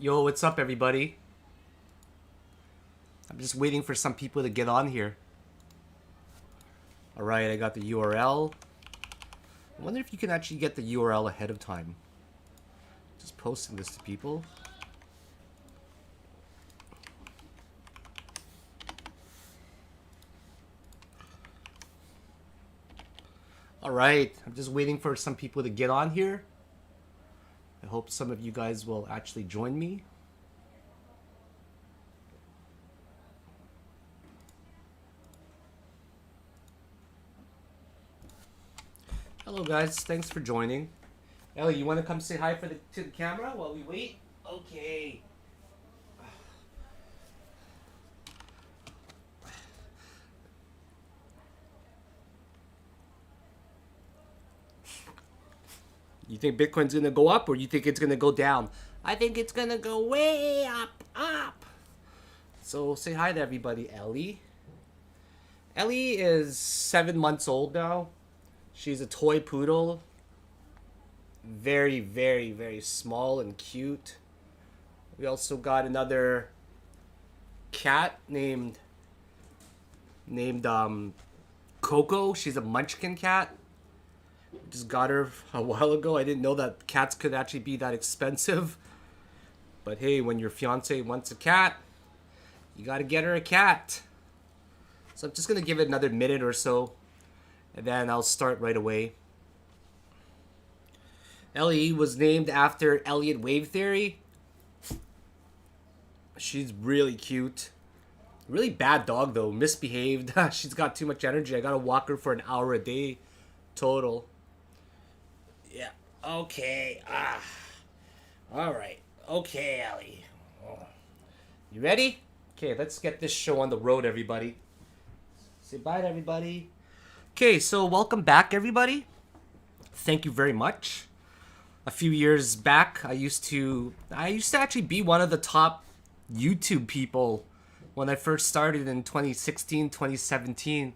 Yo, what's up, everybody? I'm just waiting for some people to get on here. Alright, I got the URL. I wonder if you can actually get the URL ahead of time. Just posting this to people. Alright, I'm just waiting for some people to get on here. I hope some of you guys will actually join me. Hello guys, thanks for joining. Ellie, you want to come say hi to the camera while we wait? Okay. You think Bitcoin's gonna go up or you think it's gonna go down? I think it's gonna go way up. So say hi to everybody, Ellie. Ellie is 7 months old now. She's a toy poodle. Very, very, very small and cute. We also got another cat named Coco. She's a munchkin cat. Just got her a while ago. I didn't know that cats could actually be that expensive. But hey, when your fiance wants a cat, you gotta get her a cat. So I'm just gonna give it another minute or so, and then I'll start right away. Ellie was named after Elliott wave theory. She's really cute. Really bad dog though, misbehaved. She's got too much energy. I gotta walk her for an hour a day total. Yeah. Okay. Alright. Okay, Ellie. Oh. You ready? Okay, let's get this show on the road, everybody. Say bye to everybody. Okay, so welcome back, everybody. Thank you very much. A few years back, I used to actually be one of the top YouTube people when I first started in 2016, 2017.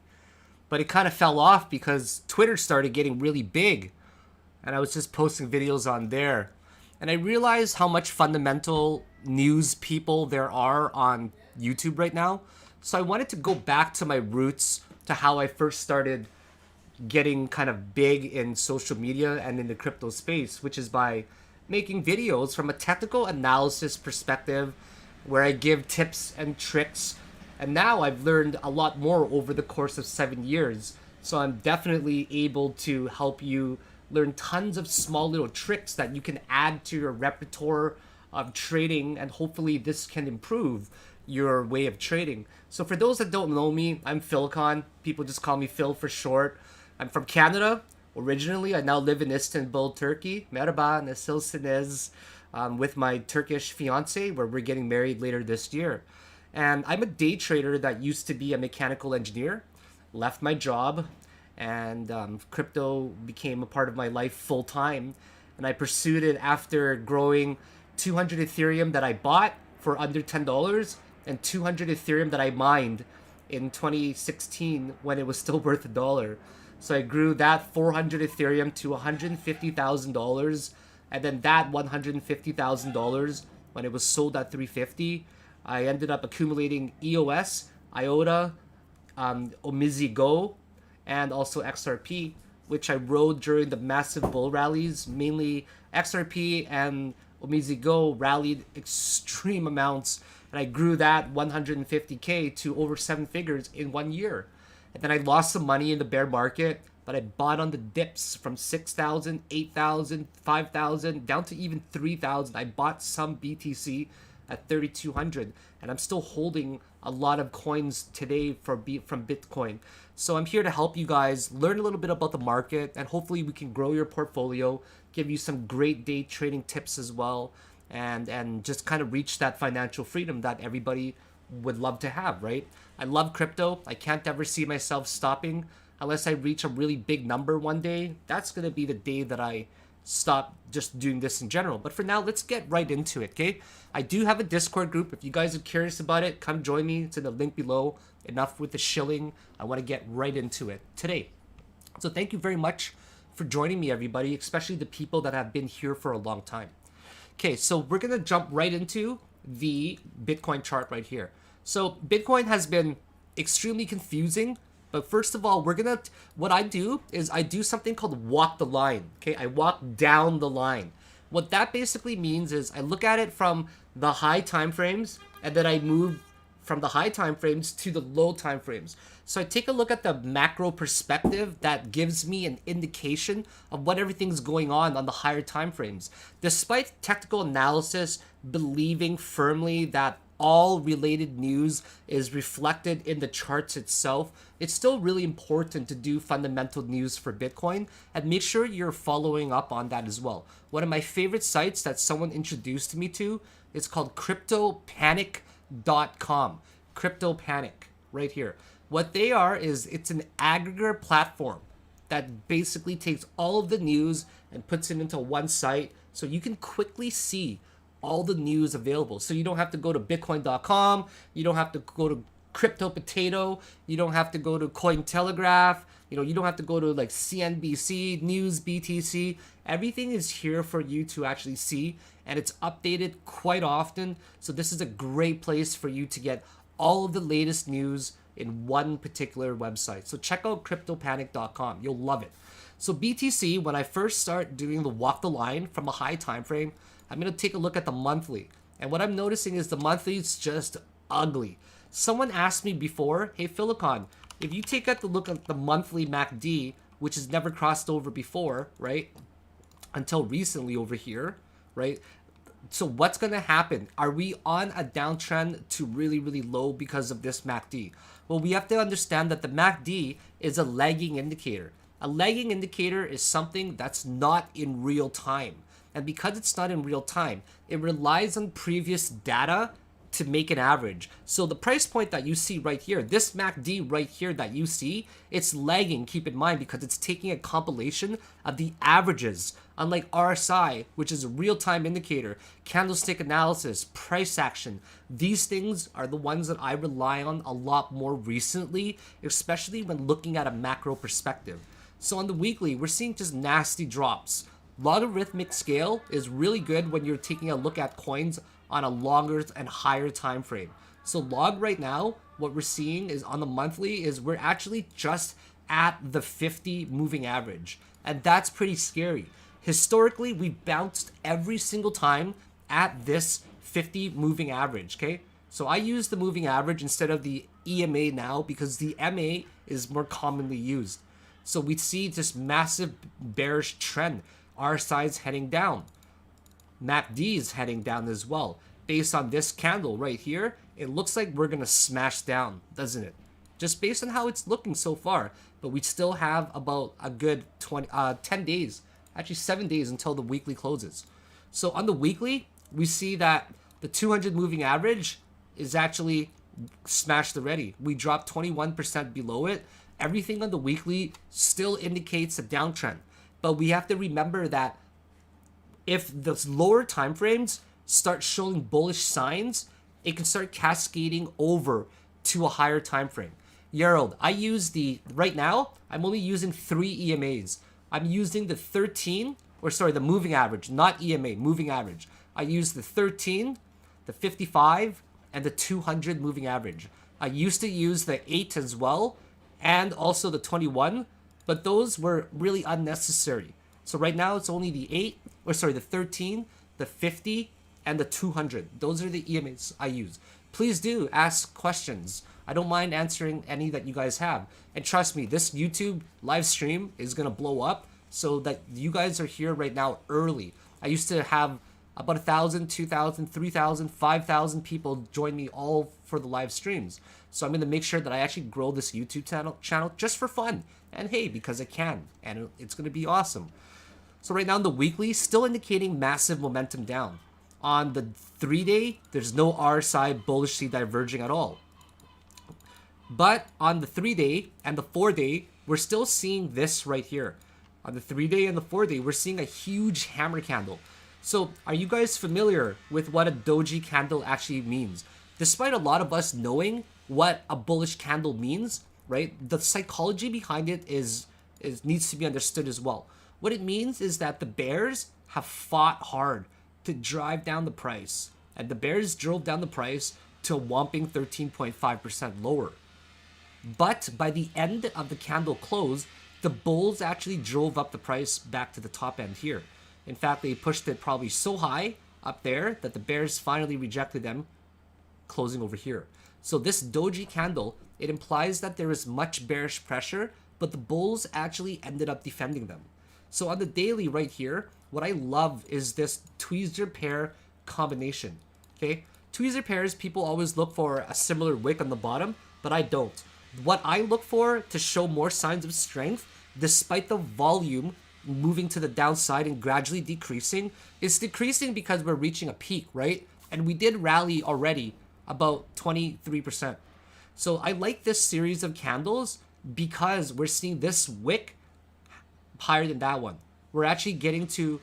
But it kind of fell off because Twitter started getting really big. And I was just posting videos on there. And I realized how much fundamental news people there are on YouTube right now. So I wanted to go back to my roots, to how I first started getting kind of big in social media and in the crypto space, which is by making videos from a technical analysis perspective where I give tips and tricks. And now I've learned a lot more over the course of 7 years. So I'm definitely able to help you learn tons of small little tricks that you can add to your repertoire of trading, and hopefully this can improve your way of trading. So for those that don't know me, I'm Philakone. People just call me Phil for short. I'm from Canada originally. I now live in Istanbul, Turkey. Merhaba, nasılsınız? With my Turkish fiance, where we're getting married later this year. And I'm a day trader that used to be a mechanical engineer, left my job, and crypto became a part of my life full time. And I pursued it after growing 200 Ethereum that I bought for under $10 and 200 Ethereum that I mined in 2016 when it was still worth $1. So I grew that 400 Ethereum to $150,000, and then that $150,000 when it was sold at 350, I ended up accumulating EOS, IOTA, Omizi Go, and also XRP, which I rode during the massive bull rallies. Mainly XRP and Omizi Go rallied extreme amounts, and I grew that 150K to over 7 figures in 1 year. And then I lost some money in the bear market, but I bought on the dips from 6,000, 8,000, 5,000, down to even 3,000. I bought some BTC at 3,200, and I'm still holding a lot of coins today from Bitcoin. So I'm here to help you guys learn a little bit about the market, and hopefully we can grow your portfolio, give you some great day trading tips as well, and just kind of reach that financial freedom that everybody would love to have, right? I love crypto. I can't ever see myself stopping unless I reach a really big number one day. That's going to be the day that I stop just doing this in general. But for now, let's get right into it, okay? I do have a Discord group. If you guys are curious about it, come join me. It's in the link below. Enough with the shilling. I want to get right into it today. So thank you very much for joining me, everybody, especially the people that have been here for a long time. Okay, so we're gonna jump right into the Bitcoin chart right here. So Bitcoin has been extremely confusing, but first of all, what I do is I do something called walk the line. Okay, I walk down the line. What that basically means is I look at it from the high time frames, and then I move from the high time frames to the low time frames. So I take a look at the macro perspective that gives me an indication of what everything's going on the higher time frames. Despite technical analysis believing firmly that all related news is reflected in the charts itself, it's still really important to do fundamental news for Bitcoin and make sure you're following up on that as well. One of my favorite sites that someone introduced me to is called CryptoPanic.com. CryptoPanic, right here. What they are is it's an aggregator platform that basically takes all of the news and puts it into one site so you can quickly see all the news available. So you don't have to go to bitcoin.com, you don't have to go to Crypto Potato, you don't have to go to Cointelegraph, you don't have to go to like CNBC, News, BTC. Everything is here for you to actually see, and it's updated quite often. So this is a great place for you to get all of the latest news in one particular website. So check out cryptopanic.com. You'll love it. So BTC, when I first start doing the walk the line from a high time frame, I'm going to take a look at the monthly. And what I'm noticing is the monthly is just ugly. Someone asked me before, hey Philakone, if you take a look at the monthly MACD, which has never crossed over before, right? Until recently over here, right? So what's going to happen? Are we on a downtrend to really, really low because of this MACD? Well, we have to understand that the MACD is a lagging indicator. A lagging indicator is something that's not in real time. And because it's not in real time, it relies on previous data to make an average. So the price point that you see right here, this MACD right here that you see, it's lagging, keep in mind, because it's taking a compilation of the averages. Unlike RSI, which is a real-time indicator, candlestick analysis, price action, these things are the ones that I rely on a lot more recently, especially when looking at a macro perspective. So on the weekly, we're seeing just nasty drops. Logarithmic scale is really good when you're taking a look at coins on a longer and higher time frame. So log right now, what we're seeing is on the monthly is we're actually just at the 50 moving average. And that's pretty scary. Historically, we bounced every single time at this 50 moving average, okay? So I use the moving average instead of the EMA now because the MA is more commonly used. So we see this massive bearish trend. RSI is heading down. MACD is heading down as well. Based on this candle right here, it looks like we're going to smash down, doesn't it? Just based on how it's looking so far. But we still have about a good 10 days, actually 7 days until the weekly closes. So on the weekly, we see that the 200 moving average is actually smashed already. We dropped 21% below it. Everything on the weekly still indicates a downtrend. But we have to remember that if the lower time frames start showing bullish signs, it can start cascading over to a higher time frame. Gerald, right now, I'm only using 3 EMAs. I'm using the the moving average, not EMA, moving average. I use the 13, the 55, and the 200 moving average. I used to use the 8 as well, and also the 21, but those were really unnecessary. So right now it's only the 13, the 50, and the 200. Those are the EMAs I use. Please do ask questions. I don't mind answering any that you guys have. And trust me, this YouTube live stream is going to blow up so that you guys are here right now early. I used to have about 1,000, 2,000, 3,000, 5,000 people join me all for the live streams. So I'm going to make sure that I actually grow this YouTube channel just for fun. And hey, because I can. And it's going to be awesome. So right now in the weekly, still indicating massive momentum down. On the 3-day, there's no RSI bullishly diverging at all. But on the 3-day and the 4-day, we're still seeing this right here. On the 3-day and the 4-day, we're seeing a huge hammer candle. So are you guys familiar with what a doji candle actually means? Despite a lot of us knowing what a bullish candle means, right? The psychology behind it needs to be understood as well. What it means is that the bears have fought hard to drive down the price. And the bears drove down the price to a whopping 13.5% lower. But by the end of the candle close, the bulls actually drove up the price back to the top end here. In fact, they pushed it probably so high up there that the bears finally rejected them, closing over here. So this doji candle, it implies that there is much bearish pressure, but the bulls actually ended up defending them. So on the daily right here, what I love is this tweezer pair combination. Okay, tweezer pairs, people always look for a similar wick on the bottom, but I don't. What I look for to show more signs of strength, despite the volume moving to the downside and gradually decreasing, is decreasing because we're reaching a peak, right? And we did rally already about 23%. So I like this series of candles because we're seeing this wick higher than that one. We're actually getting to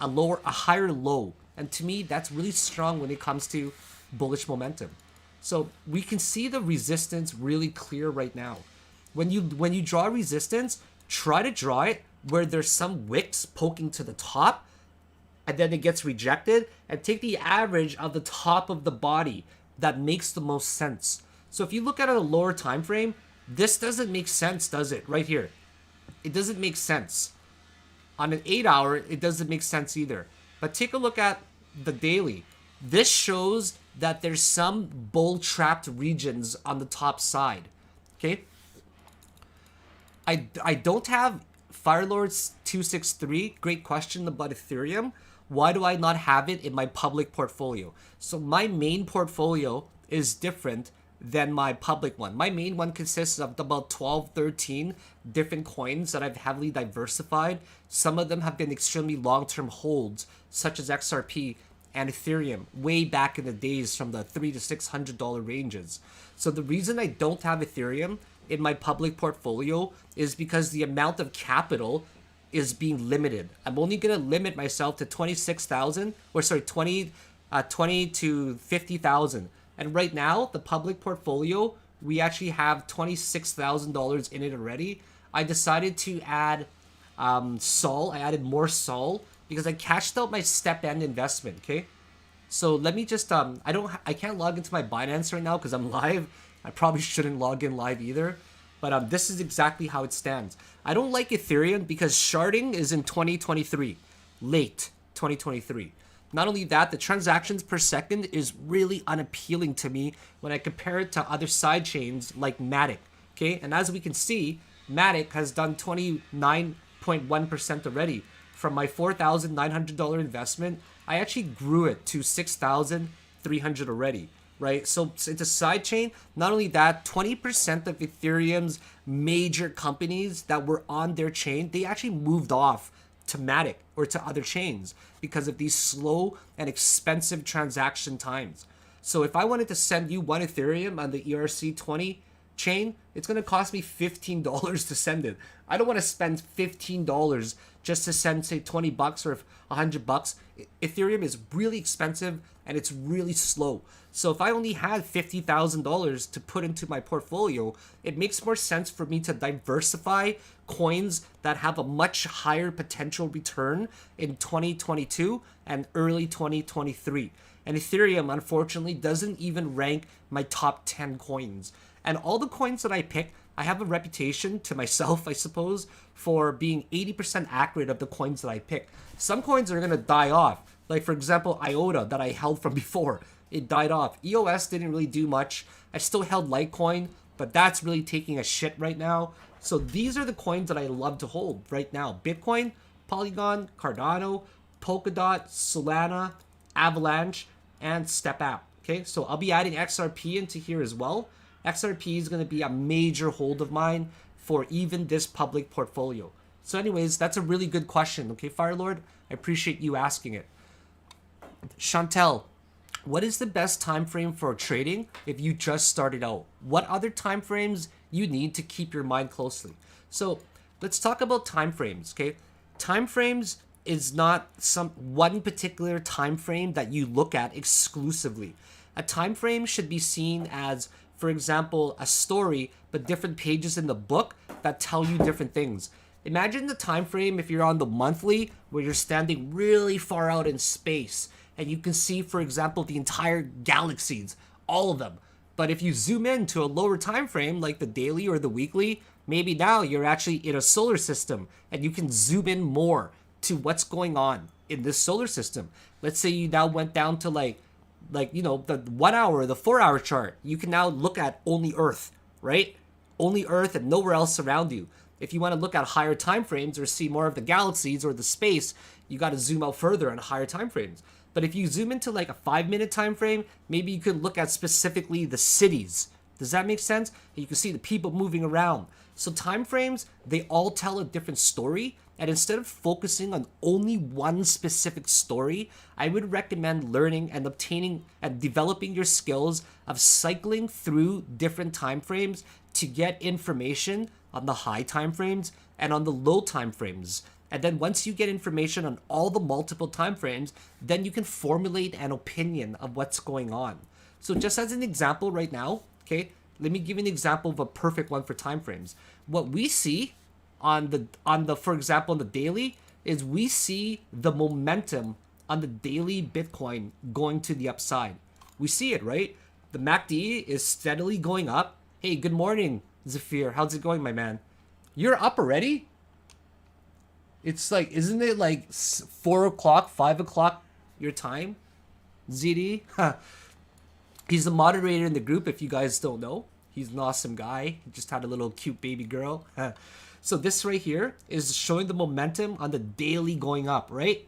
a higher low. And to me, that's really strong when it comes to bullish momentum. So we can see the resistance really clear right now. When you draw resistance, try to draw it where there's some wicks poking to the top and then it gets rejected, and take the average of the top of the body. That makes the most sense. So if you look at a lower time frame, this doesn't make sense, does it? Right here. It doesn't make sense. On an 8 hour, it doesn't make sense either. But take a look at the daily. This shows that there's some bull trapped regions on the top side. Okay? I don't have Firelords 263. Great question about Ethereum. Why do I not have it in my public portfolio? So my main portfolio is different than my public one. My main one consists of about 12, 13 different coins that I've heavily diversified. Some of them have been extremely long-term holds, such as XRP and Ethereum, way back in the days from the $300 to $600 ranges. So the reason I don't have Ethereum in my public portfolio is because the amount of capital is being limited. I'm only going to limit myself to 26,000, or sorry, 20 to 50,000. And right now, the public portfolio, we actually have $26,000 in it already. I decided to add Sol. I added more Sol because I cashed out my STEP.APP investment, okay? So let me just, I can't log into my Binance right now because I'm live. I probably shouldn't log in live either. But this is exactly how it stands. I don't like Ethereum because sharding is in 2023, late 2023. Not only that, the transactions per second is really unappealing to me when I compare it to other side chains like Matic. Okay, and as we can see, Matic has done 29.1% already. From my $4,900 investment, I actually grew it to $6,300 already. Right, so it's a side chain. Not only that, 20% of Ethereum's major companies that were on their chain, they actually moved off to Matic or to other chains because of these slow and expensive transaction times. So if I wanted to send you one Ethereum on the ERC20 chain, it's going to cost me $15 to send it. I don't want to spend $15 just to send, say, $20 or $100. Ethereum is really expensive and it's really slow. So if I only had $50,000 to put into my portfolio, it makes more sense for me to diversify coins that have a much higher potential return in 2022 and early 2023. And Ethereum, unfortunately, doesn't even rank my top 10 coins. And all the coins that I pick, I have a reputation to myself, I suppose, for being 80% accurate of the coins that I pick. Some coins are going to die off. Like, for example, IOTA that I held from before. It died off. EOS didn't really do much. I still held Litecoin, but that's really taking a shit right now. So these are the coins that I love to hold right now. Bitcoin, Polygon, Cardano, Polkadot, Solana, Avalanche, and STEP.APP. Okay, so I'll be adding XRP into here as well. XRP is going to be a major hold of mine for even this public portfolio. So anyways, that's a really good question. Okay, Firelord, I appreciate you asking it. Chantel, what is the best time frame for trading if you just started out? What other time frames you need to keep your mind closely? So let's talk about time frames, okay? Time frames is not some one particular time frame that you look at exclusively. A time frame should be seen as, for example, a story, but different pages in the book that tell you different things. Imagine the time frame if you're on the monthly where you're standing really far out in space and you can see, for example, the entire galaxies, all of them. But if you zoom in to a lower time frame, like the daily or the weekly, maybe now you're actually in a solar system and you can zoom in more to what's going on in this solar system. Let's say you now went down to like you know, the 1 hour, the 4 hour chart. You can now look at only Earth, right? Only Earth and nowhere else around you. If you want to look at higher time frames or see more of the galaxies or the space, you got to zoom out further on higher time frames. But if you zoom into like a 5-minute time frame, maybe you could look at specifically the cities. Does that make sense? You can see the people moving around. So time frames, they all tell a different story. And instead of focusing on only one specific story, I would recommend learning and obtaining and developing your skills of cycling through different time frames to get information on the high time frames and on the low time frames. And then once you get information on all the multiple time frames, then you can formulate an opinion of what's going on. So just as an example right now, okay, let me give you an example of a perfect one for time frames. What we see on the for example on the daily is we see the momentum on the daily Bitcoin going to the upside. We see it, right? The MACD is steadily going up. Hey, good morning, Zafir. How's it going, my man? You're up already? It's like, isn't it like 4 o'clock, 5 o'clock your time? ZD? He's the moderator in the group, if you guys don't know. He's an awesome guy. He just had a little cute baby girl. So this right here is showing the momentum on the daily going up, right?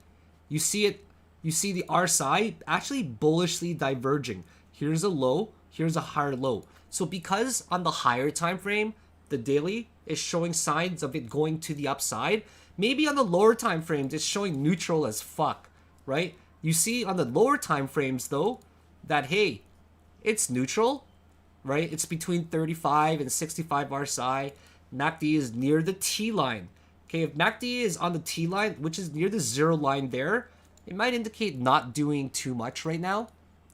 You see it, you see the RSI actually bullishly diverging. Here's a low, here's a higher low. So because on the higher time frame, the daily is showing signs of it going to the upside, maybe on the lower time frames it's showing neutral as fuck, right? You see on the lower time frames though that, hey, it's neutral, right? It's between 35 and 65 RSI. MACD is near the T line. Okay, if MACD is on the T line, which is near the 0 line there, it might indicate not doing too much right now.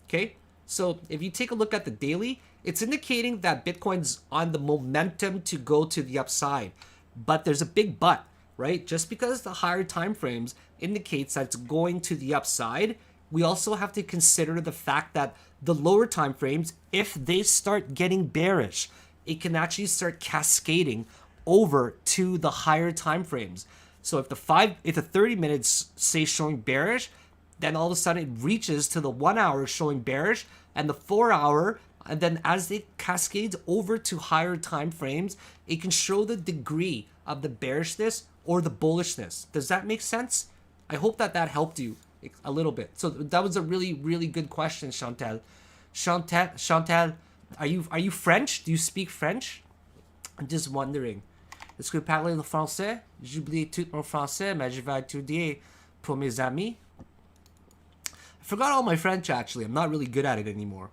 Okay, so if you take a look at the daily, it's indicating that Bitcoin's on the momentum to go to the upside. But there's a big but, right? Just because the higher time frames indicates that it's going to the upside, we also have to consider the fact that the lower time frames, if they start getting bearish, it can actually start cascading over to the higher time frames. So if the 30 minutes say showing bearish, then all of a sudden it reaches to the 1 hour showing bearish and the 4 hour, and then as it cascades over to higher time frames, it can show the degree of the bearishness or the bullishness. Does that make sense? I hope that helped you a little bit. So that was a really, really good question, Chantal. Chantal, are you French? Do you speak French? I'm just wondering. Est-ce que vous parlez le français? J'oublie tout mon français, mais je vais étudier pour mes amis. I forgot all my French actually. I'm not really good at it anymore.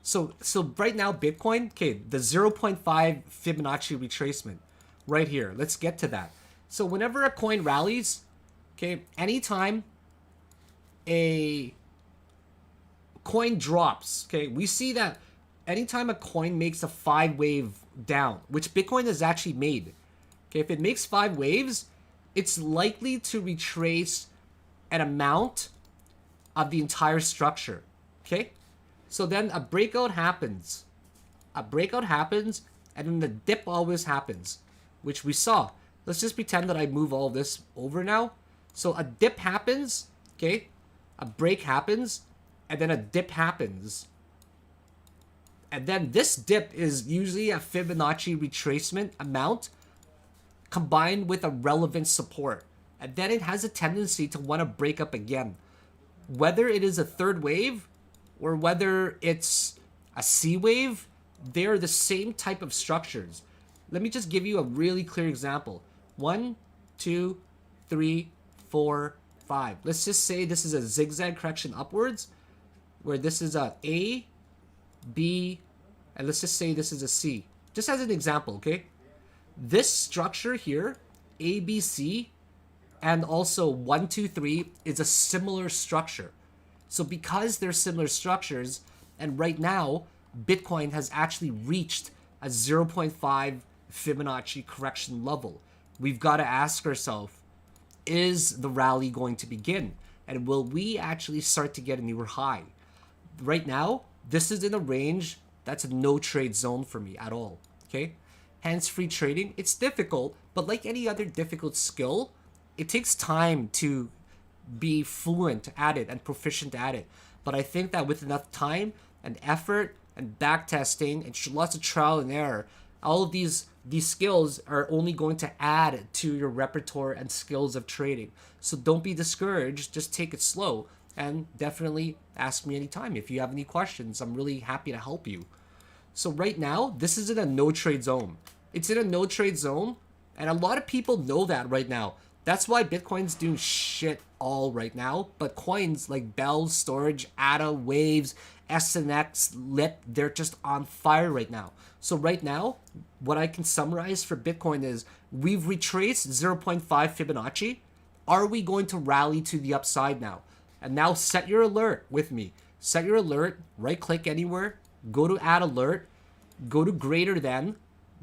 So right now Bitcoin, okay, the 0.5 Fibonacci retracement right here. Let's get to that. So whenever a coin rallies, okay, anytime a coin drops, okay, we see that anytime a coin makes a 5-wave down, which Bitcoin has actually made, okay, if it makes 5 waves, it's likely to retrace an amount of the entire structure, okay? So then a breakout happens. And then the dip always happens, which we saw. Let's just pretend that I move all this over now. So a dip happens, okay? A break happens, and then a dip happens. And then this dip is usually a Fibonacci retracement amount combined with a relevant support. And then it has a tendency to want to break up again. Whether it is a third wave or whether it's a C wave, they're the same type of structures. Let me just give you a really clear example. 1, 2, 3, 4, 5. Let's just say this is a zigzag correction upwards, where this is a A, B, and let's just say this is a C. Just as an example, okay? This structure here, A, B, C, and also 1, 2, 3 is a similar structure. So because they're similar structures, and right now, Bitcoin has actually reached a 0.5 Fibonacci correction level, we've got to ask ourselves, is the rally going to begin? And will we actually start to get a newer high? Right now, this is in a range that's a no trade zone for me at all. Okay? Hands-free trading, it's difficult, but like any other difficult skill, it takes time to be fluent at it and proficient at it. But I think that with enough time and effort and back testing and lots of trial and error, all of these skills are only going to add to your repertoire and skills of trading. So don't be discouraged, just take it slow, and definitely ask me anytime if you have any questions. I'm really happy to help you. So right now, this is in a no trade zone. It's in a no trade zone, and a lot of people know that right now. That's why Bitcoin's doing shit all right now. But coins like Bell, Storage, ADA, Waves, SNX, LIP, they're just on fire right now. So right now, what I can summarize for Bitcoin is we've retraced 0.5 Fibonacci. Are we going to rally to the upside now? And now set your alert with me. Set your alert, right click anywhere, go to add alert, go to greater than,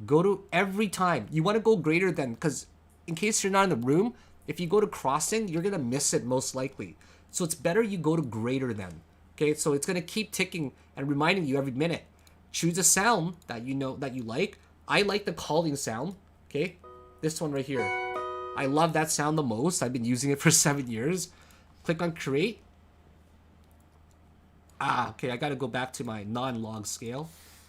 go to every time. You want to go greater than because in case you're not in the room, if you go to crossing, you're going to miss it most likely. So it's better you go to greater than. Okay, so it's going to keep ticking and reminding you every minute. Choose a sound that you know that you like. I like the calling sound. Okay, this one right here. I love that sound the most. I've been using it for 7 years. Click on create. Okay, I got to go back to my non-log scale.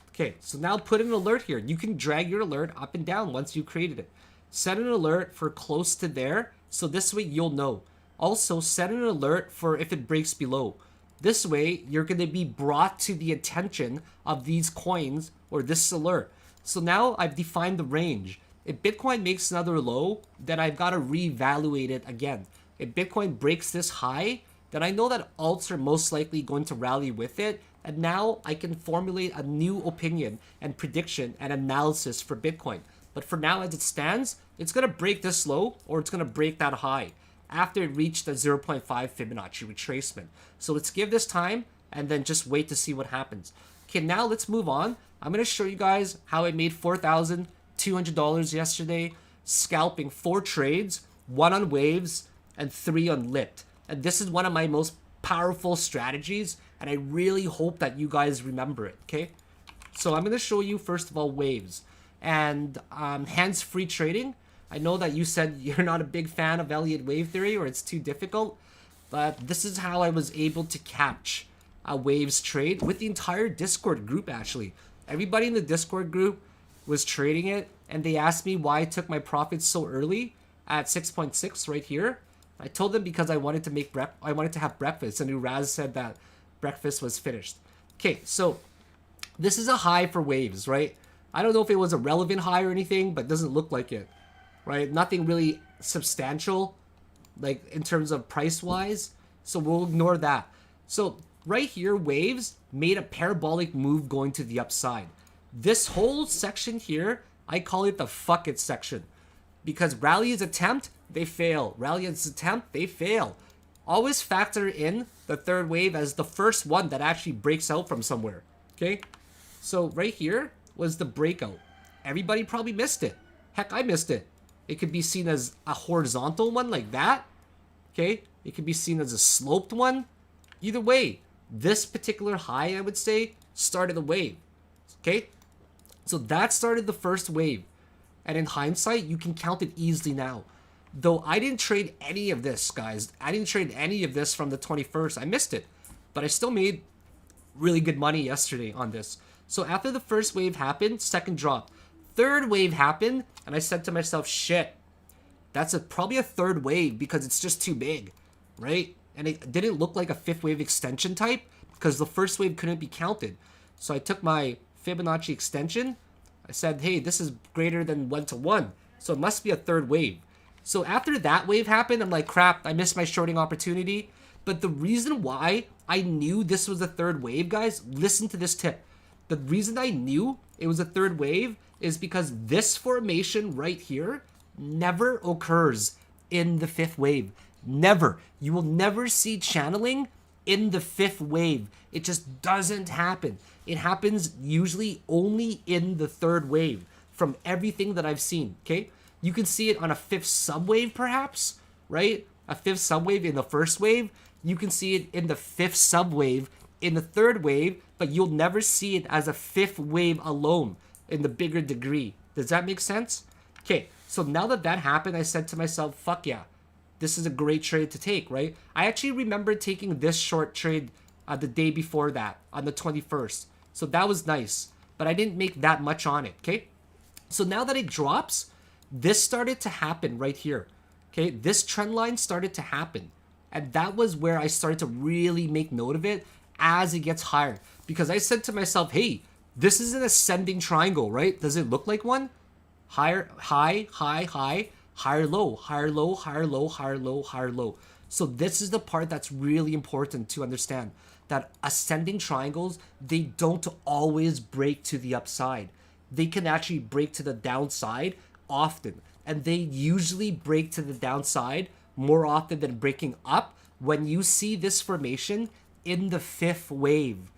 Okay, so now put an alert here. You can drag your alert up and down once you created it. Set an alert for close to there, so this way you'll know. Also, set an alert for if it breaks below. This way, you're going to be brought to the attention of these coins or this alert. So now I've defined the range. If Bitcoin makes another low, then I've got to reevaluate it again. If Bitcoin breaks this high, then I know that alts are most likely going to rally with it. And now I can formulate a new opinion and prediction and analysis for Bitcoin. But for now, as it stands, it's going to break this low or it's going to break that high after it reached the 0.5 Fibonacci retracement. So let's give this time and then just wait to see what happens. Okay, now let's move on. I'm going to show you guys how I made $4,200 yesterday, scalping 4 trades, 1 on Waves and 3 on LIP. And this is one of my most powerful strategies, and I really hope that you guys remember it, okay? So I'm going to show you, first of all, Waves. And hands-free trading. I know that you said you're not a big fan of Elliott wave theory or it's too difficult, but this is how I was able to catch a Waves trade with the entire Discord group, actually. Everybody in the Discord group was trading it, and they asked me why I took my profits so early at 6.6 right here. I told them because I wanted to have breakfast, and Uraz said that breakfast was finished. Okay, so this is a high for Waves, right? I don't know if it was a relevant high or anything, but it doesn't look like it, right? Nothing really substantial, like in terms of price-wise. So we'll ignore that. So right here, Waves made a parabolic move going to the upside. This whole section here, I call it the fuck it section. Because rally's attempt, they fail. Rally's attempt, they fail. Always factor in the third wave as the first one that actually breaks out from somewhere, okay? So right here was the breakout. Everybody probably missed it. Heck, I missed it. It could be seen as a horizontal one like that. Okay? It could be seen as a sloped one. Either way, this particular high, I would say, started the wave. Okay? So that started the first wave. And in hindsight, you can count it easily now. Though I didn't trade any of this, guys. I didn't trade any of this from the 21st. I missed it. But I still made really good money yesterday on this. So after the first wave happened, second drop. Third wave happened, and I said to myself, shit, that's probably a third wave because it's just too big, right? And it didn't look like a fifth wave extension type because the first wave couldn't be counted. So I took my Fibonacci extension. I said, hey, this is greater than 1 to 1. So it must be a third wave. So after that wave happened, I'm like, crap, I missed my shorting opportunity. But the reason why I knew this was a third wave, guys, listen to this tip. The reason I knew it was a third wave is because this formation right here never occurs in the fifth wave. Never. You will never see channeling in the fifth wave. It just doesn't happen. It happens usually only in the third wave from everything that I've seen, okay? You can see it on a fifth subwave perhaps, right? a fifth subwave in the first wave. You can see it in the fifth subwave in the third wave, but you'll never see it as a fifth wave alone in the bigger degree. Does that make sense? Okay, so now that that happened, I said to myself, fuck yeah, this is a great trade to take, right? I actually remember taking this short trade the day before that, on the 21st. So that was nice, but I didn't make that much on it, okay? So now that it drops, this started to happen right here, okay? This trend line started to happen. And that was where I started to really make note of it as it gets higher. Because I said to myself, hey, this is an ascending triangle, right? Does it look like one? Higher, high, high, high, higher, low, higher, low, higher, low, higher, low, higher, low. So this is the part that's really important to understand. That ascending triangles, they don't always break to the upside. They can actually break to the downside often. And they usually break to the downside more often than breaking up when you see this formation in the fifth wave.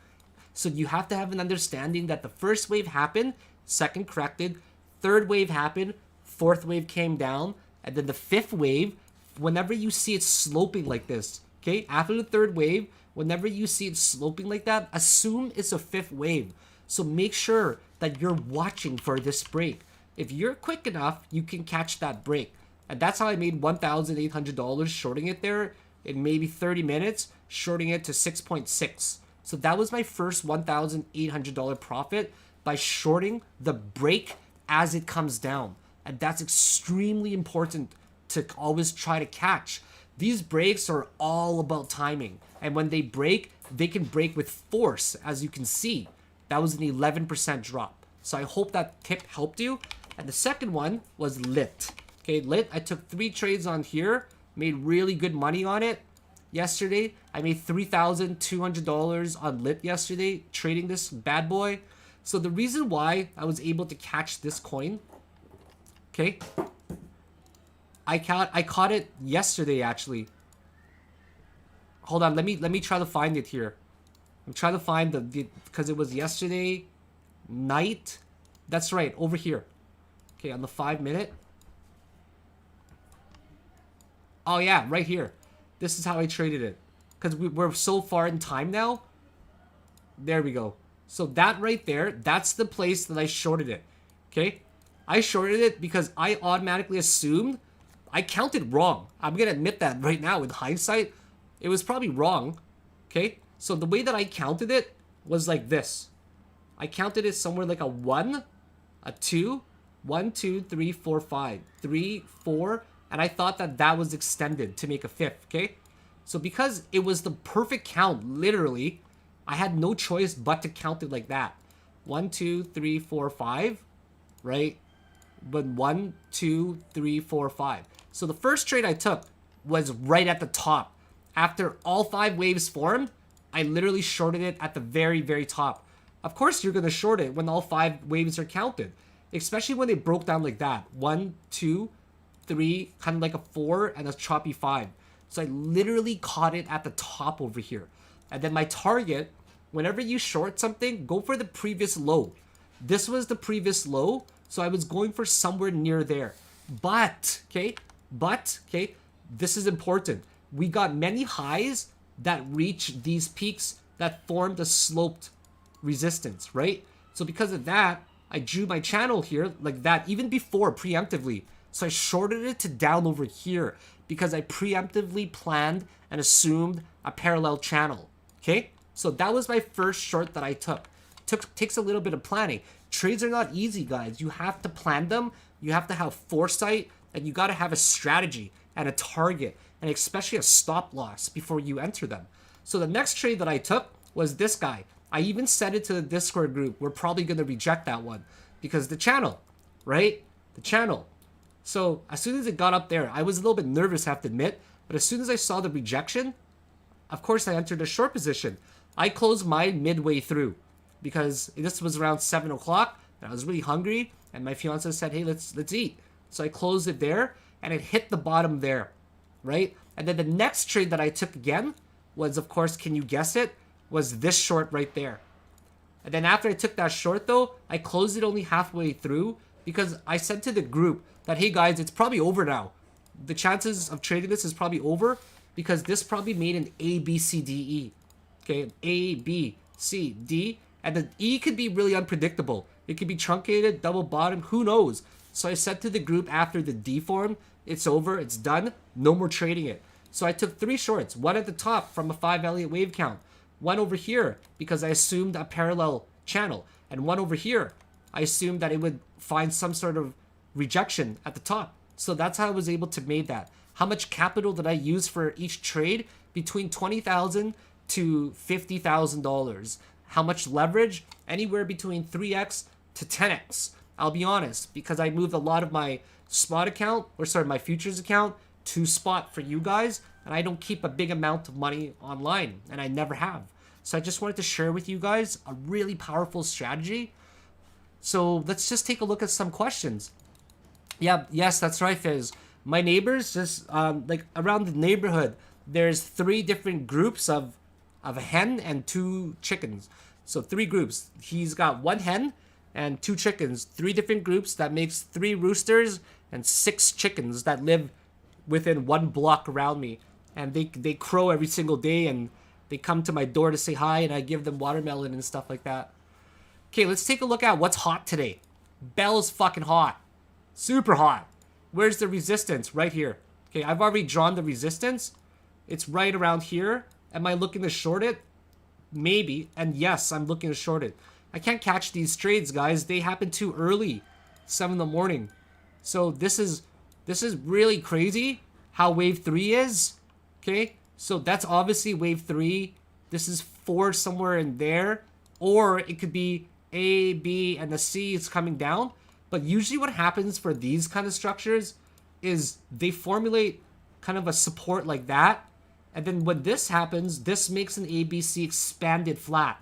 So you have to have an understanding that the first wave happened, second corrected, third wave happened, fourth wave came down, and then the fifth wave, whenever you see it sloping like this, okay, after the third wave, whenever you see it sloping like that, assume it's a fifth wave. So make sure that you're watching for this break. If you're quick enough, you can catch that break. And that's how I made $1,800 shorting it there in maybe 30 minutes, shorting it to 6.6. So that was my first $1,800 profit by shorting the break as it comes down. And that's extremely important to always try to catch. These breaks are all about timing. And when they can break with force, as you can see. That was an 11% drop. So I hope that tip helped you. And the second one was lit. Okay, lit, I took 3 trades on here, made really good money on it yesterday. I made $3,200 on lit yesterday trading this bad boy. So the reason why I was able to catch this coin, okay, I caught it yesterday actually. Hold on, let me try to find it here. I'm trying to find the because it was yesterday night. That's right, over here. Okay, on the 5-minute. Oh yeah, right here. This is how I traded it. Because we're so far in time now. There we go. So that right there, that's the place that I shorted it. Okay? I shorted it because I automatically assumed I counted wrong. I'm going to admit that right now with hindsight. It was probably wrong. Okay? So the way that I counted it was like this. I counted it somewhere like a 1, a 2, 1, 2, 3, 4, 5. 3, 4, and I thought that that was extended to make a fifth, okay? So because it was the perfect count, literally, I had no choice but to count it like that. 1, 2, 3, 4, 5, right? But 1, 2, 3, 4, 5. So the first trade I took was right at the top. After all 5 waves formed, I literally shorted it at the very, very top. Of course, you're going to short it when all 5 waves are counted, especially when they broke down like that. 1, 2, 3, kind of like a 4 and a choppy 5. So I literally caught it at the top over here. And then my target, whenever you short something, go for the previous low. This was the previous low, so I was going for somewhere near there. But, okay, this is important. We got many highs that reach these peaks that formed a sloped resistance, right? So because of that, I drew my channel here like that, even before preemptively. So I shorted it to down over here because I preemptively planned and assumed a parallel channel. Okay? So that was my first short that I took. Takes a little bit of planning. Trades are not easy, guys. You have to plan them. You have to have foresight, and you got to have a strategy and a target, and especially a stop loss before you enter them. So the next trade that I took was this guy. I even said it to the Discord group. We're probably going to reject that one because the channel, right? The channel. So as soon as it got up there, I was a little bit nervous, I have to admit. But as soon as I saw the rejection, of course I entered a short position. I closed mine midway through because this was around 7 o'clock and I was really hungry. And my fiance said, hey, let's eat. So I closed it there and it hit the bottom there, right? And then the next trade that I took again was, of course, can you guess it? Was this short right there. And then after I took that short though, I closed it only halfway through because I said to the group that, hey guys, it's probably over now. the chances of trading this is probably over because this probably made an A, B, C, D, E. Okay, A, B, C, D, and the E could be really unpredictable. It could be truncated, double bottom, who knows? So I said to the group after the D form, it's over, it's done, no more trading it. So I took 3 shorts, one at the top from a 5 Elliott wave count, one over here because I assumed a parallel channel, and one over here. I assumed that it would find some sort of rejection at the top. So that's how I was able to make that. How much capital did I use for each trade? Between $20,000 to $50,000. How much leverage? Anywhere between 3x to 10x. I'll be honest, because I moved a lot of my spot account, or sorry, my futures account to spot for you guys, and I don't keep a big amount of money online, and I never have. So I just wanted to share with you guys a really powerful strategy. So let's just take a look at some questions. Yeah, yes, that's right, Fizz. My neighbors, just like around the neighborhood, there's 3 different groups of a hen and 2 chickens. So 3 groups. He's got 1 hen and 2 chickens. 3 different groups. That makes 3 roosters and 6 chickens that live within 1 block around me. And they crow every single day, and they come to my door to say hi, and I give them watermelon and stuff like that. Okay, let's take a look at what's hot today. Bell's fucking hot. Super hot. Where's the resistance? Right here. Okay, I've already drawn the resistance. It's right around here. Am I looking to short it? Maybe. And yes, I'm looking to short it. I can't catch these trades, guys. They happen too early. 7 in the morning. So this is really crazy how wave 3 is. Okay? So that's obviously wave 3. This is 4 somewhere in there. Or it could be A, B, and the C is coming down. But usually what happens for these kind of structures is they formulate kind of a support like that. And then when this happens, this makes an ABC expanded flat.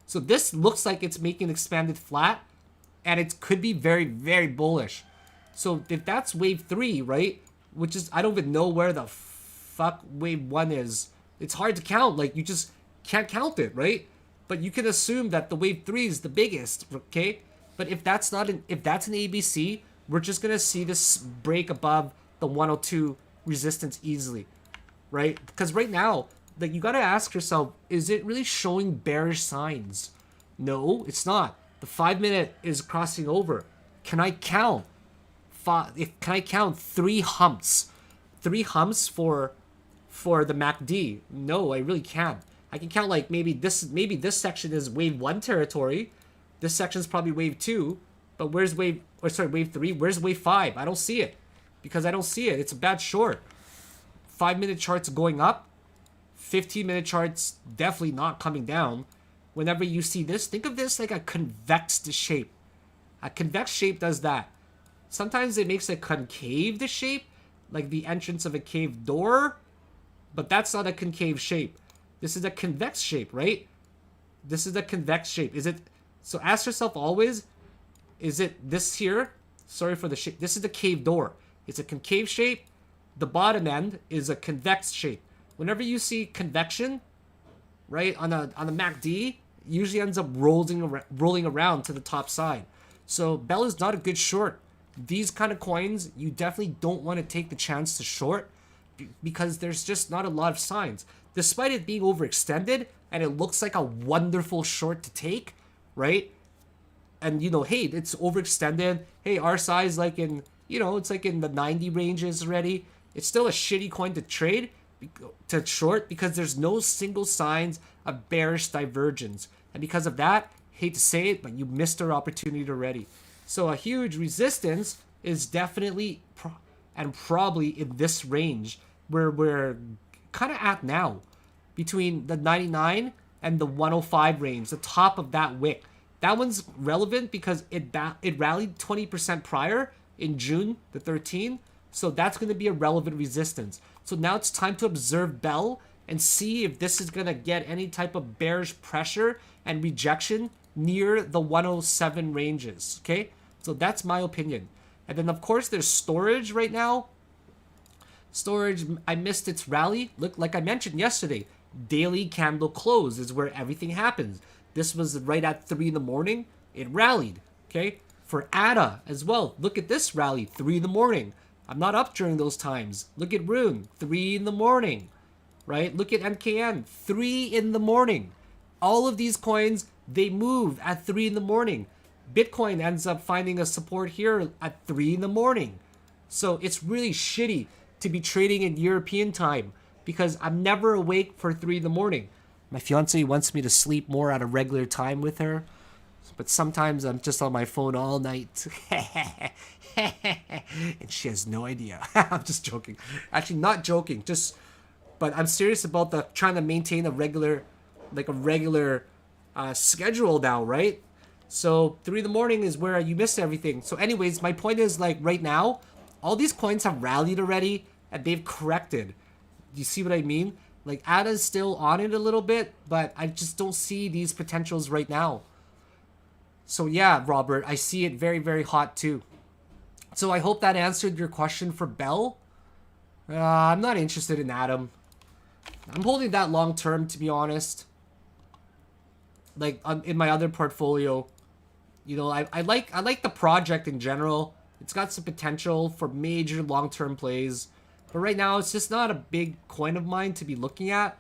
So this looks like it's making an expanded flat. And it could be very, very bullish. So if that's wave 3, right? Which is, I don't even know where the fuck wave 1 is. It's hard to count. Like, you just can't count it, right? But you can assume that the wave 3 is the biggest, okay? But if that's not if that's an ABC, we're just gonna see this break above the 102 resistance easily, right? Because right now, like, you gotta ask yourself, is it really showing bearish signs? No, it's not. The 5-minute is crossing over. Can I count? Can I count 3 humps? 3 humps for the MACD? No, I really can't. I can count like maybe this section is wave 1 territory. This section is probably wave 2, but where's wave 3? Where's wave 5? I don't see it because I don't see it. It's a bad short. 5-minute charts going up. 15-minute charts definitely not coming down. Whenever you see this, think of this like a convex shape. A convex shape does that. Sometimes it makes a concave shape, like the entrance of a cave door, but that's not a concave shape. This is a convex shape, right? This is a convex shape. Is it? So ask yourself always, is it this here? Sorry for the shape. This is the cave door. It's a concave shape. The bottom end is a convex shape. Whenever you see convection, right, on the MACD, usually ends up rolling around to the top side. So Bell is not a good short. These kind of coins, you definitely don't want to take the chance to short because there's just not a lot of signs. Despite it being overextended and it looks like a wonderful short to take, right? And, you know, hey, it's overextended. Hey, our size, like in, you know, it's like in the 90 ranges already. It's still a shitty coin to trade, to short, because there's no single signs of bearish divergence. And because of that, hate to say it, but you missed our opportunity already. So a huge resistance is definitely and probably in this range where we're kind of at now, between the 99 and the 105 range, the top of that wick. That one's relevant because it rallied 20% prior in June the 13th. So that's going to be a relevant resistance. So now it's time to observe Bell and see if this is going to get any type of bearish pressure and rejection near the 107 ranges. Okay, so that's my opinion. And then of course there's storage right now. Storage, I missed its rally. Look, like I mentioned yesterday, daily candle close is where everything happens. This was right at 3 in the morning. It rallied. Okay, for ADA as well. Look at this rally, 3 in the morning. I'm not up during those times. Look at Rune, 3 in the morning, right? Look at MKN, 3 in the morning. All of these coins, they move at 3 in the morning. Bitcoin ends up finding a support here at 3 in the morning. So it's really shitty to be trading in European time because I'm never awake for 3 in the morning. My fiance wants me to sleep more at a regular time with her, but sometimes I'm just on my phone all night. And she has no idea. I'm just joking. Actually, not joking. But I'm serious about trying to maintain a regular schedule now, right? So 3 in the morning is where you miss everything. So anyways, my point is like right now, all these coins have rallied already and they've corrected. Do you see what I mean? Like ADA's still on it a little bit, but I just don't see these potentials right now. So yeah, Robert, I see it very, very hot too. So I hope that answered your question for Bell. I'm not interested in Atom. I'm holding that long term, to be honest. Like in my other portfolio, you know, I like the project in general. It's got some potential for major long-term plays. But right now, it's just not a big coin of mine to be looking at,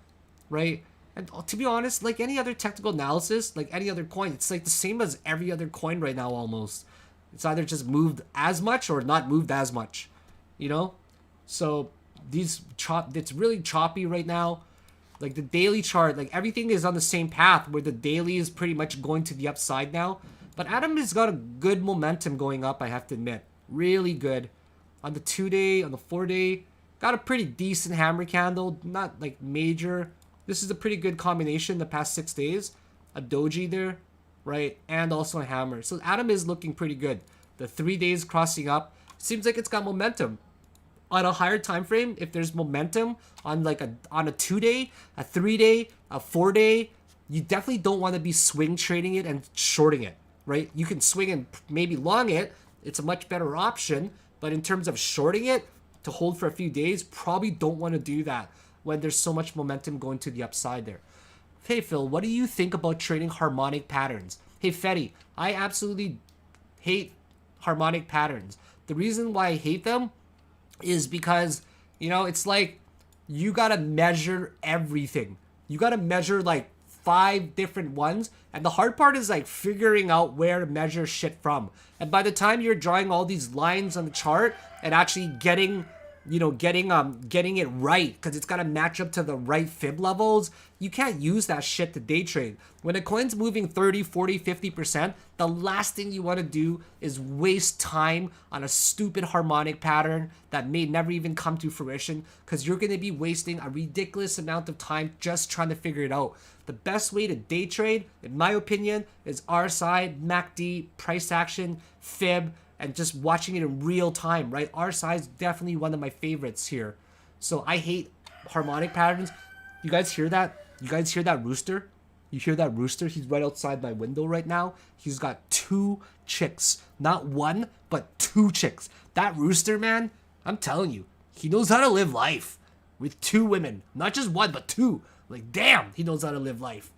right? And to be honest, like any other technical analysis, like any other coin, it's like the same as every other coin right now almost. It's either just moved as much or not moved as much, you know? So it's really choppy right now. Like the daily chart, like everything is on the same path where the daily is pretty much going to the upside now. But Atom has got a good momentum going up, I have to admit. Really good. On the 2-day, on the 4-day, got a pretty decent hammer candle, not like major. This is a pretty good combination the past 6 days. A doji there, right? And also a hammer. So Atom is looking pretty good. The 3 days crossing up, seems like it's got momentum. On a higher time frame, if there's momentum on like on a 2-day, a 3-day, a 4-day, you definitely don't want to be swing trading it and shorting it, right? You can swing and maybe long it. It's a much better option. But in terms of shorting it to hold for a few days, probably don't want to do that when there's so much momentum going to the upside there. Hey Phil, what do you think about trading harmonic patterns? Hey Fetty, I absolutely hate harmonic patterns. The reason why I hate them is because, you know, it's like you gotta measure everything. You gotta measure like 5 different ones, and the hard part is like figuring out where to measure shit from. And by the time you're drawing all these lines on the chart and actually getting it right, because it's got to match up to the right fib levels, you can't use that shit to day trade. When a coin's moving 30, 40, 50%, the last thing you want to do is waste time on a stupid harmonic pattern that may never even come to fruition, because you're going to be wasting a ridiculous amount of time just trying to figure it out. The best way to day trade, in my opinion, is RSI, MACD, price action, fib, and just watching it in real time, right? RSI is definitely one of my favorites here. So I hate harmonic patterns. You guys hear that? You guys hear that rooster? You hear that rooster? He's right outside my window right now. He's got 2 chicks. Not 1, but 2 chicks. That rooster, man, I'm telling you, he knows how to live life with 2 women. Not just 1, but 2. Like, damn, he knows how to live life.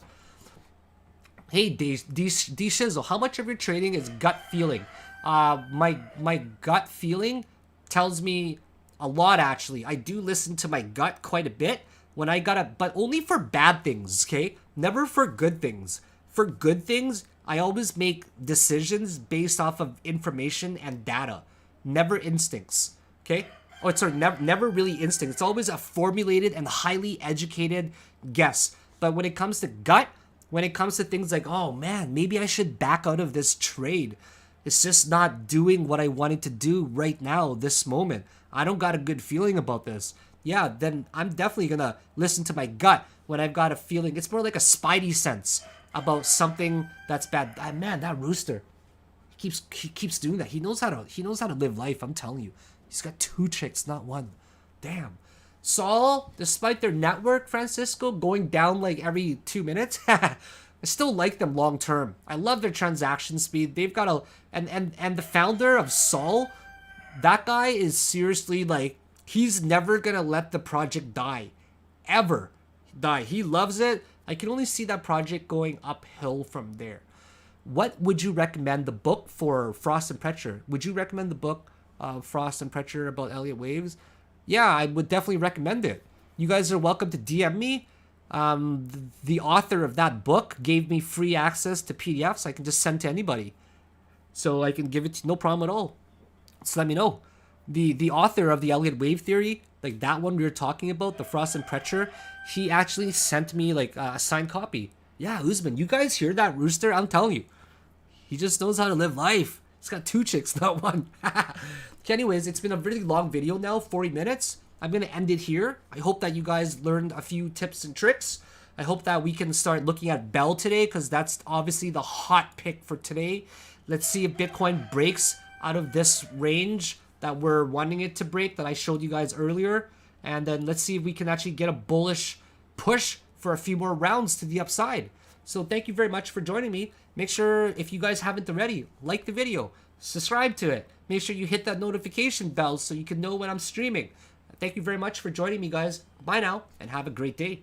Hey, D Shizzle, how much of your trading is gut feeling? My gut feeling tells me a lot, actually. I do listen to my gut quite a bit when I but only for bad things, okay? Never for good things. For good things, I always make decisions based off of information and data. Never instincts, okay? Oh, sorry, never really instinct. It's always a formulated and highly educated guess. But when it comes to gut, when it comes to things like, oh man, maybe I should back out of this trade. It's just not doing what I wanted to do right now, this moment. I don't got a good feeling about this. Yeah, then I'm definitely gonna listen to my gut when I've got a feeling. It's more like a spidey sense about something that's bad. Man, that rooster, he keeps doing that. He knows how to live life. I'm telling you, he's got 2 chicks, not 1. Damn. Sol, despite their network, Francisco, going down like every 2 minutes, I still like them long term. I love their transaction speed. They've got and the founder of Sol, that guy is seriously like, he's never gonna let the project die. Ever die. He loves it. I can only see that project going uphill from there. What would you recommend the book for Frost and Pretcher? Would you recommend the book Frost and Pressure about Elliott Waves, yeah, I would definitely recommend it. You guys are welcome to DM me. The author of that book gave me free access to PDFs I can just send to anybody. So I can give it to no problem at all. So let me know. The author of the Elliott Wave Theory, like that one we were talking about, the Frost and Pressure, he actually sent me like a signed copy. Yeah, Usman, you guys hear that rooster? I'm telling you. He just knows how to live life. He's got 2 chicks, not 1. Anyways, it's been a really long video now, 40 minutes. I'm going to end it here. I hope that you guys learned a few tips and tricks. I hope that we can start looking at Bell today because that's obviously the hot pick for today. Let's see if Bitcoin breaks out of this range that we're wanting it to break that I showed you guys earlier. And then let's see if we can actually get a bullish push for a few more rounds to the upside. So thank you very much for joining me. Make sure, if you guys haven't already, like the video, subscribe to it. Make sure you hit that notification bell so you can know when I'm streaming. Thank you very much for joining me, guys. Bye now, and have a great day.